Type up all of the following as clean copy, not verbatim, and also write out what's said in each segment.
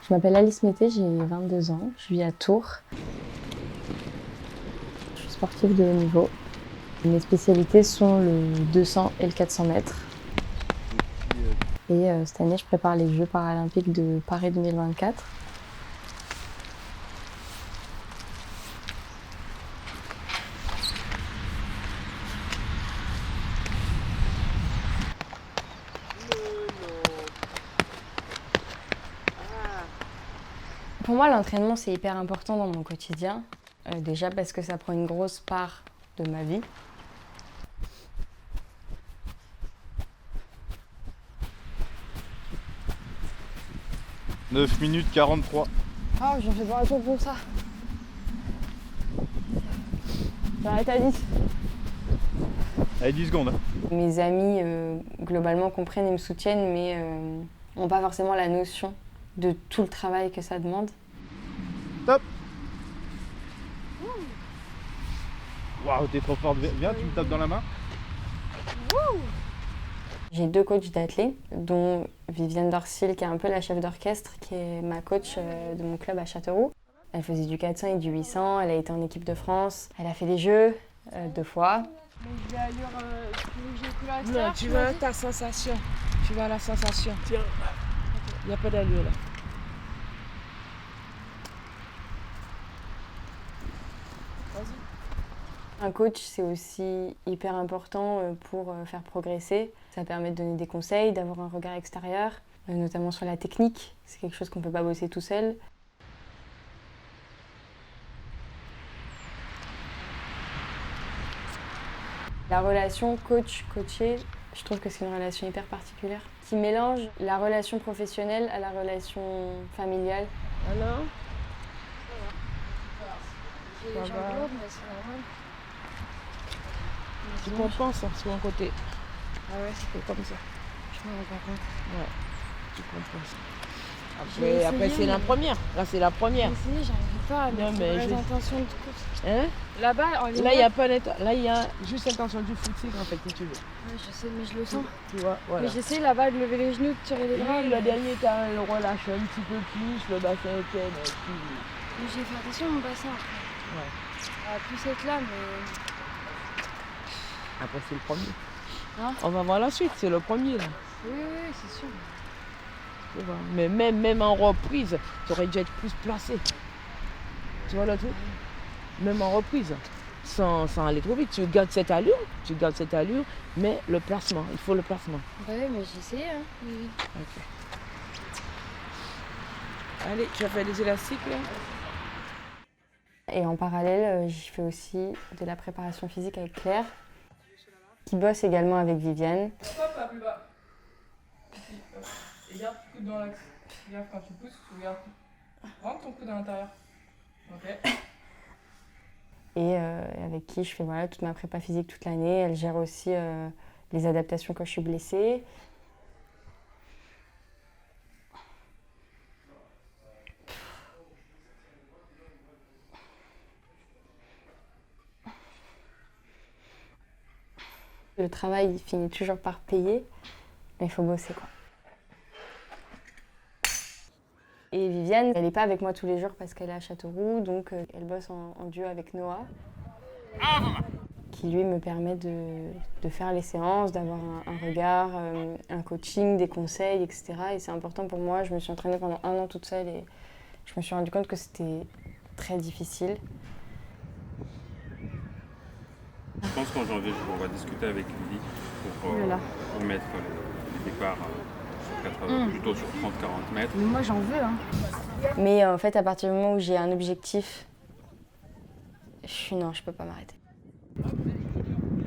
Je m'appelle Alice Mété, j'ai 22 ans, je vis à Tours. Je suis sportive de haut niveau. Mes spécialités sont le 200 et le 400 mètres. Et cette année, je prépare les Jeux paralympiques de Paris 2024. Pour moi, l'entraînement, c'est hyper important dans mon quotidien. Déjà parce que ça prend une grosse part de ma vie. « 9 minutes 43. Oh, j'en fais pas un tour pour ça. J'arrête à 10. Allez, 10 secondes. Mes amis, globalement, comprennent et me soutiennent, mais n'ont pas forcément la notion de tout le travail que ça demande. Top. Waouh, t'es trop forte. Viens, tu me tapes dans la main. J'ai 2 coachs d'athlètes, dont Viviane Dorsil, qui est un peu la chef d'orchestre, qui est ma coach de mon club à Châteauroux. Elle faisait du 400 et du 800, elle a été en équipe de France, elle a fait des Jeux 2 fois. Non, tu vois ta sensation. Tu vois la sensation. Tiens. Il n'y a pas d'allure là. Un coach, c'est aussi hyper important pour faire progresser. Ça permet de donner des conseils, d'avoir un regard extérieur, notamment sur la technique. C'est quelque chose qu'on ne peut pas bosser tout seul. La relation coach-coaché, je trouve que c'est une relation hyper particulière qui mélange la relation professionnelle à la relation familiale. Alors J'ai les jambes lourdes, mais c'est normal. tu compenses hein, sur un côté. Ah ouais, C'est comme ça. je me rends pas compte. Ouais, tu compenses. J'ai Après essayé, c'est la mais- première. Là, c'est la première. J'ai essayé, j'arrive pas à Non, mettre mais une vraie je- intention de course. Hein Là-bas, en ligne, Là, il n'y a pas là, il y a juste l'intention du footing en fait, si tu veux. ouais, je sais, mais je le sens. Tu vois, voilà. Mais j'essaie là-bas de lever les genoux, de tirer les bras. Oui, mais... le dernier, tu le relâche un petit peu plus, le bassin est plein, mais j'ai fait attention à mon bassin après. Ouais. Ça va plus être là, mais. Après, c'est le premier. Hein On va voir la suite, c'est le premier là. Oui, oui, c'est sûr. Tu vois. Mais même en reprise, tu aurais dû être plus placé. Tu vois le truc? Même en reprise, sans aller trop vite. Tu gardes cette allure, mais le placement, il faut le placement. Bah oui, mais j'ai essayé, hein. Oui. Ok. Allez, tu as fait des élastiques là? Et en parallèle, je fais aussi de la préparation physique avec Claire, qui bosse également avec Viviane. Hop, là, plus bas. Ici, hop. Et garde ton coude dans l'axe. Regarde quand tu pousses, tu regardes. Rentre ton coude à l'intérieur. Ok. Et avec qui je fais voilà, toute ma prépa physique toute l'année. Elle gère aussi les adaptations quand je suis blessée. Le travail il finit toujours par payer, mais il faut bosser quoi. Et Viviane, elle n'est pas avec moi tous les jours parce qu'elle est à Châteauroux, donc elle bosse en duo avec Noah, qui lui me permet de faire les séances, d'avoir un regard, un coaching, des conseils, etc. Et c'est important pour moi. Je me suis entraînée pendant 1 an toute seule et je me suis rendu compte que c'était très difficile. Je pense qu'en janvier, on va discuter avec Lily pour mettre les départs sur 80, plutôt sur 30-40 mètres. Mais moi, j'en veux, hein. Mais en fait, à partir du moment où j'ai un objectif, non, je peux pas m'arrêter.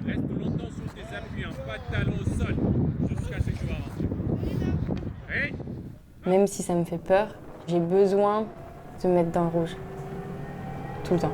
Reste longtemps sur tes appuis, pas de talon au sol, jusqu'à ce que tu avances. Hey. Même si ça me fait peur, j'ai besoin de me mettre dans le rouge. Tout le temps.